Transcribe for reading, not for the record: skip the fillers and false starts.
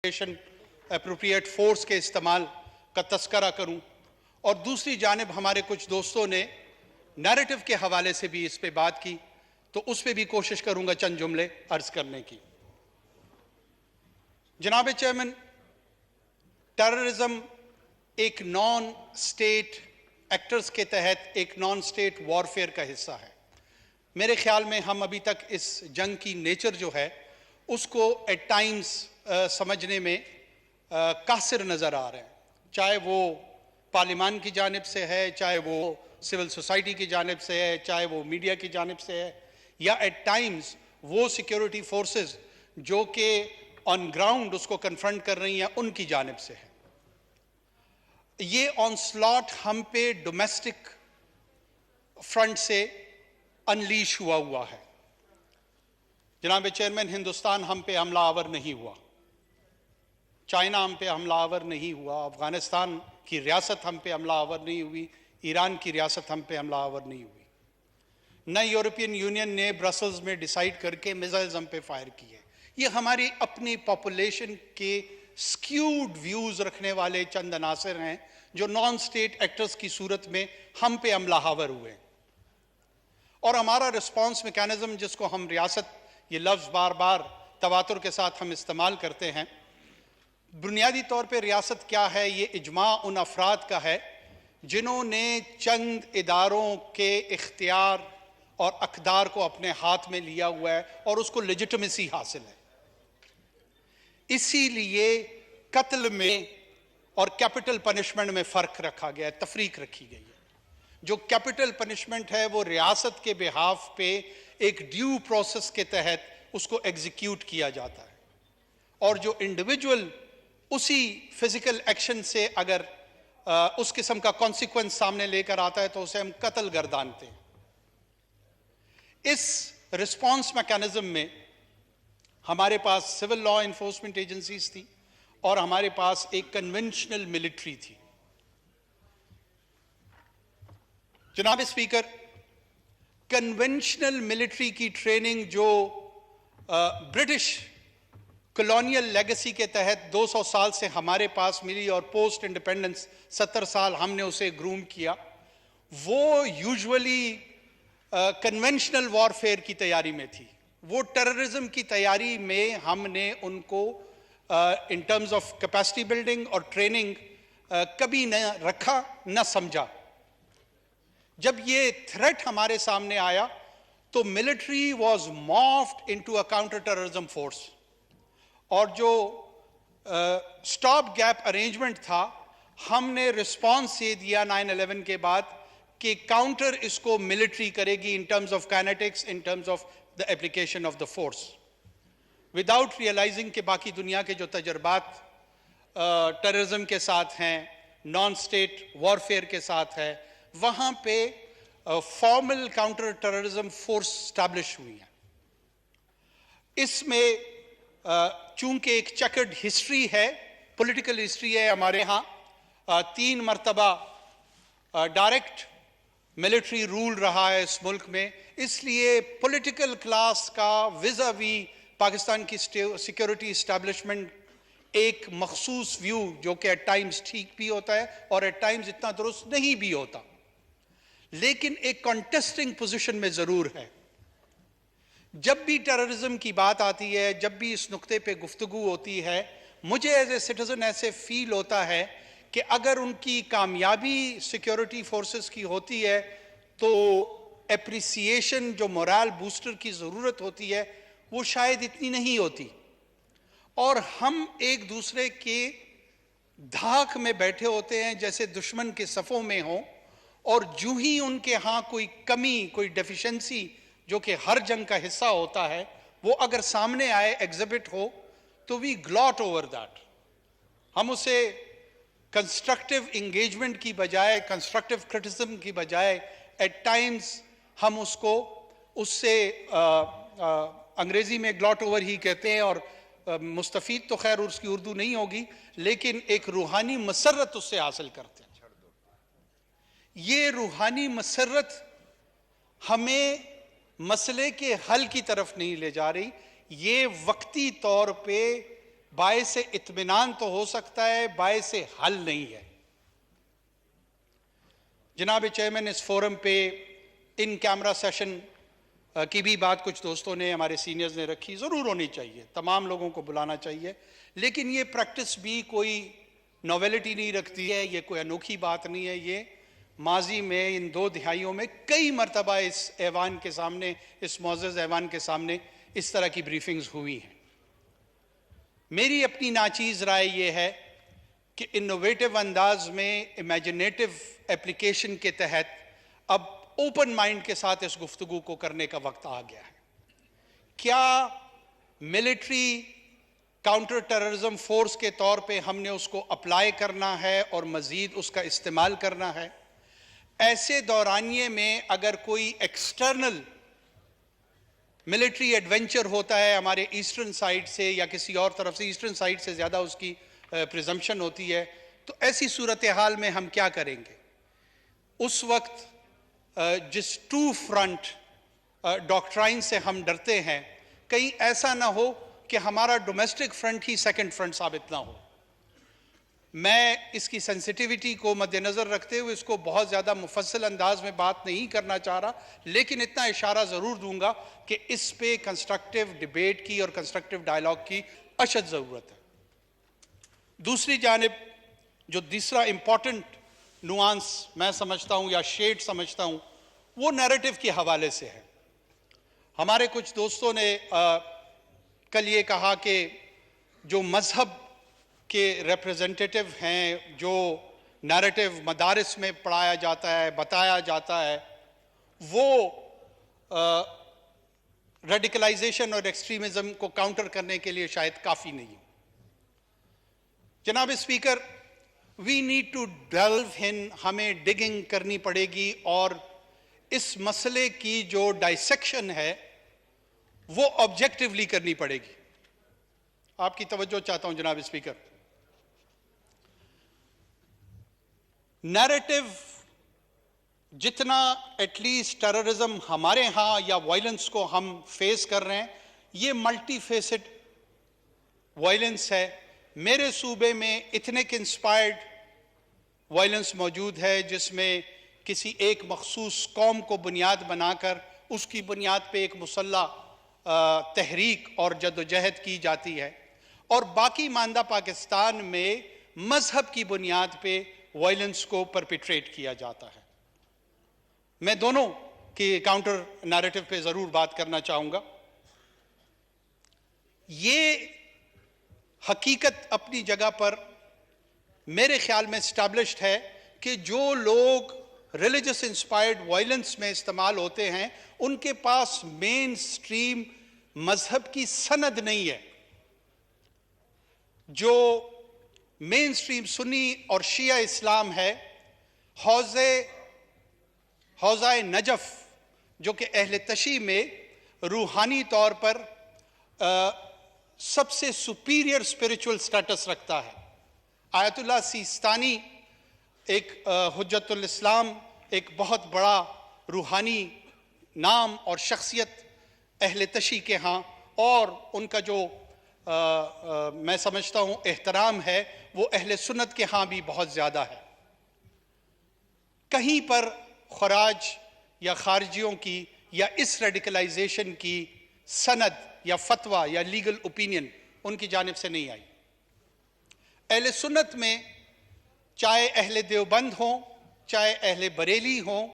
Appropriate force کے استعمال کا تذکرہ کروں، اور دوسری جانب ہمارے کچھ دوستوں نے نیریٹو کے حوالے سے بھی اس پہ بات کی، تو اس پہ بھی کوشش کروں گا چند جملے عرض کرنے کی۔ جناب چیئرمین، ٹیررزم ایک نان سٹیٹ ایکٹرز کے تحت ایک نان سٹیٹ وارفیئر کا حصہ ہے۔ میرے خیال میں ہم ابھی تک اس جنگ کی نیچر جو ہے اس کو ایٹ ٹائمز سمجھنے میں قاصر نظر آ رہے ہیں، چاہے وہ پارلیمان کی جانب سے ہے، چاہے وہ سول سوسائٹی کی جانب سے ہے، چاہے وہ میڈیا کی جانب سے ہے، یا ایٹ ٹائمز وہ سیکیورٹی فورسز جو کہ آن گراؤنڈ اس کو کنفرنٹ کر رہی ہیں ان کی جانب سے ہے۔ یہ آن سلاٹ ہم پہ ڈومیسٹک فرنٹ سے انلیش ہوا ہے۔ جناب چیئرمین، ہندوستان ہم پہ حملہ آور نہیں ہوا، چائنا ہم پہ حملہ آور نہیں ہوا، افغانستان کی ریاست ہم پہ حملہ آور نہیں ہوئی، ایران کی ریاست ہم پہ حملہ آور نہیں ہوئی، نہ یورپین یونین نے برسلز میں ڈیسائیڈ کر کے میزائلز ہم پہ فائر کیے۔ یہ ہماری اپنی پاپولیشن کے سکیوڈ ویوز رکھنے والے چند عناصر ہیں جو نان سٹیٹ ایکٹرز کی صورت میں ہم پہ حملہ آور ہوئے، اور ہمارا رسپانس میکانزم جس کو ہم ریاست، یہ لفظ بار بار تواتر کے ساتھ ہم استعمال کرتے ہیں، بنیادی طور پہ ریاست کیا ہے؟ یہ اجماع ان افراد کا ہے جنہوں نے چند اداروں کے اختیار اور اقدار کو اپنے ہاتھ میں لیا ہوا ہے اور اس کو لیجٹمیسی حاصل ہے۔ اسی لیے قتل میں اور کیپٹل پنشمنٹ میں فرق رکھا گیا ہے، تفریق رکھی گئی ہے۔ جو کیپٹل پنشمنٹ ہے وہ ریاست کے بہاف پہ ایک ڈیو پروسیس کے تحت اس کو ایگزیکیوٹ کیا جاتا ہے، اور جو انڈیویجول اسی فزیکل ایکشن سے اگر اس قسم کا کانسیکوینس سامنے لے کر آتا ہے تو اسے ہم قتل گردانتے ہیں۔ اس رسپانس میکانزم میں ہمارے پاس سول لا انفورسمنٹ ایجنسیز تھی اور ہمارے پاس ایک کنونشنل ملٹری تھی۔ جناب اسپیکر، کنونشنل ملٹری کی ٹریننگ جو برٹش کلونیل لیگسی کے تحت 200 سال سے ہمارے پاس ملی اور پوسٹ انڈیپینڈنس 70 سال ہم نے اسے گروم کیا، وہ یوزولی کنونشنل وارفیئر کی تیاری میں تھی۔ وہ ٹیررزم کی تیاری میں ہم نے ان کو ان ٹرمز آف کیپیسٹی بلڈنگ اور ٹریننگ کبھی نہ رکھا نہ سمجھا۔ جب یہ تھریٹ ہمارے سامنے آیا تو military was morphed into a counter terrorism force, اور جو سٹاپ گیپ ارینجمنٹ تھا ہم نے رسپانس یہ دیا 9/11 کے بعد کہ کاؤنٹر اس کو ملٹری کرے گی in terms of kinetics, in terms of the application of the force, without realizing کہ باقی دنیا کے جو تجربات ٹیررزم کے ساتھ ہیں، نان سٹیٹ وارفیئر کے ساتھ ہے، وہاں پہ formal counter terrorism force establish ہوئی ہیں۔ اس میں چونکہ ایک چیکرڈ ہسٹری ہے، پولیٹیکل ہسٹری ہے ہمارے ہاں، 3 مرتبہ ڈائریکٹ ملٹری رول رہا ہے اس ملک میں، اس لیے پولیٹیکل کلاس کا ویزاوی پاکستان کی سیکیورٹی اسٹیبلشمنٹ ایک مخصوص ویو جو کہ ایٹ ٹائمز ٹھیک بھی ہوتا ہے اور ایٹ ٹائمز اتنا درست نہیں بھی ہوتا، لیکن ایک کانٹیسٹنگ پوزیشن میں ضرور ہے۔ جب بھی ٹیررزم کی بات آتی ہے، جب بھی اس نقطے پہ گفتگو ہوتی ہے، مجھے ایز اے سٹیزن ایسے فیل ہوتا ہے کہ اگر ان کی کامیابی سیکیورٹی فورسز کی ہوتی ہے تو اپریسیشن جو مورال بوسٹر کی ضرورت ہوتی ہے وہ شاید اتنی نہیں ہوتی، اور ہم ایک دوسرے کے دھاک میں بیٹھے ہوتے ہیں جیسے دشمن کے صفوں میں ہوں، اور جو ہی ان کے ہاں کوئی کمی، کوئی ڈیفیشنسی جو کہ ہر جنگ کا حصہ ہوتا ہے، وہ اگر سامنے آئے، ایگزبٹ ہو، تو وی گلاٹ اوور دیٹ۔ ہم اسے کنسٹرکٹیو انگیجمنٹ کی بجائے، کنسٹرکٹیو کرٹیسزم کی بجائے ایٹ ٹائمز ہم اس سے انگریزی میں گلاٹ اوور ہی کہتے ہیں، اور مستفید تو خیر اس کی اردو نہیں ہوگی، لیکن ایک روحانی مسرت اس سے حاصل کرتے ہیں۔ یہ روحانی مسرت ہمیں مسئلے کے حل کی طرف نہیں لے جا رہی، یہ وقتی طور پہ باعث اطمینان تو ہو سکتا ہے، باعث حل نہیں ہے۔ جناب چیئرمین، اس فورم پہ ان کیمرہ سیشن کی بھی بات کچھ دوستوں نے، ہمارے سینئرز نے رکھی، ضرور ہونی چاہیے، تمام لوگوں کو بلانا چاہیے، لیکن یہ پریکٹس بھی کوئی نوویلٹی نہیں رکھتی ہے، یہ کوئی انوکھی بات نہیں ہے۔ یہ ماضی میں ان 2 دہائیوں میں کئی مرتبہ اس ایوان کے سامنے، اس معزز ایوان کے سامنے اس طرح کی بریفنگز ہوئی ہیں۔ میری اپنی ناچیز رائے یہ ہے کہ انوویٹو انداز میں، امیجنیٹو اپلیکیشن کے تحت اب اوپن مائنڈ کے ساتھ اس گفتگو کو کرنے کا وقت آ گیا ہے۔ کیا ملٹری کاؤنٹر ٹیررزم فورس کے طور پہ ہم نے اس کو اپلائی کرنا ہے اور مزید اس کا استعمال کرنا ہے؟ ایسے دورانیے میں اگر کوئی ایکسٹرنل ملٹری ایڈونچر ہوتا ہے ہمارے ایسٹرن سائڈ سے یا کسی اور طرف سے، ایسٹرن سائڈ سے زیادہ اس کی پریزمپشن ہوتی ہے، تو ایسی صورتحال میں ہم کیا کریں گے؟ اس وقت جس ٹو فرنٹ ڈاکٹرائن سے ہم ڈرتے ہیں، کہیں ایسا نہ ہو کہ ہمارا ڈومیسٹک فرنٹ ہی سیکنڈ فرنٹ ثابت نہ ہو۔ میں اس کی سینسٹیوٹی کو مد نظر رکھتے ہوئے اس کو بہت زیادہ مفصل انداز میں بات نہیں کرنا چاہ رہا، لیکن اتنا اشارہ ضرور دوں گا کہ اس پہ کنسٹرکٹیو ڈیبیٹ کی اور کنسٹرکٹیو ڈائیلاگ کی اشد ضرورت ہے۔ دوسری جانب جو دوسرا امپورٹنٹ نوانس میں سمجھتا ہوں یا شیڈ سمجھتا ہوں، وہ نیریٹو کے حوالے سے ہے۔ ہمارے کچھ دوستوں نے کل یہ کہا کہ جو مذہب کے ریپریزنٹیٹیو ہیں، جو نیریٹو مدارس میں پڑھایا جاتا ہے، بتایا جاتا ہے، وہ ریڈیکلائزیشن اور ایکسٹریمزم کو کاؤنٹر کرنے کے لیے شاید کافی نہیں ہے۔ جناب speaker, we need to delve in, ہمیں ڈگنگ کرنی پڑے گی اور اس مسئلے کی جو ڈائسیکشن ہے وہ آبجیکٹیولی کرنی پڑے گی۔ آپ کی توجہ چاہتا ہوں جناب اسپیکر۔ نیریٹو جتنا ایٹ لیسٹ ٹیررزم ہمارے ہاں یا وائلنس کو ہم فیس کر رہے ہیں، یہ ملٹی فیسڈ وائلنس ہے۔ میرے صوبے میں ایتھنک انسپائرڈ وائلنس موجود ہے، جس میں کسی ایک مخصوص قوم کو بنیاد بنا کر اس کی بنیاد پہ ایک مسلح تحریک اور جدوجہد کی جاتی ہے، اور باقی ماندہ پاکستان میں مذہب کی بنیاد پہ وائلنس کو پرپیٹریٹ کیا جاتا ہے۔ میں دونوں کی کاؤنٹر نیریٹو پہ ضرور بات کرنا چاہوں گا۔ یہ حقیقت اپنی جگہ پر میرے خیال میں اسٹیبلشڈ ہے کہ جو لوگ ریلیجس انسپائرڈ وائلنس میں استعمال ہوتے ہیں، ان کے پاس مین سٹریم مذہب کی سند نہیں ہے۔ جو مین سٹریم سنی اور شیعہ اسلام ہے، حوزہ نجف جو کہ اہل تشیع میں روحانی طور پر سب سے سپیریئر اسپریچول سٹیٹس رکھتا ہے۔ آیت اللہ سیستانی ایک حجت الاسلام، ایک بہت بڑا روحانی نام اور شخصیت اہل تشیع کے ہاں، اور ان کا جو میں سمجھتا ہوں احترام ہے، وہ اہل سنت کے ہاں بھی بہت زیادہ ہے۔ کہیں پر خراج یا خارجیوں کی یا اس ریڈیکلائزیشن کی سند یا فتویٰ یا لیگل اوپینین ان کی جانب سے نہیں آئی۔ اہل سنت میں چاہے اہل دیوبند ہوں، چاہے اہل بریلی ہوں،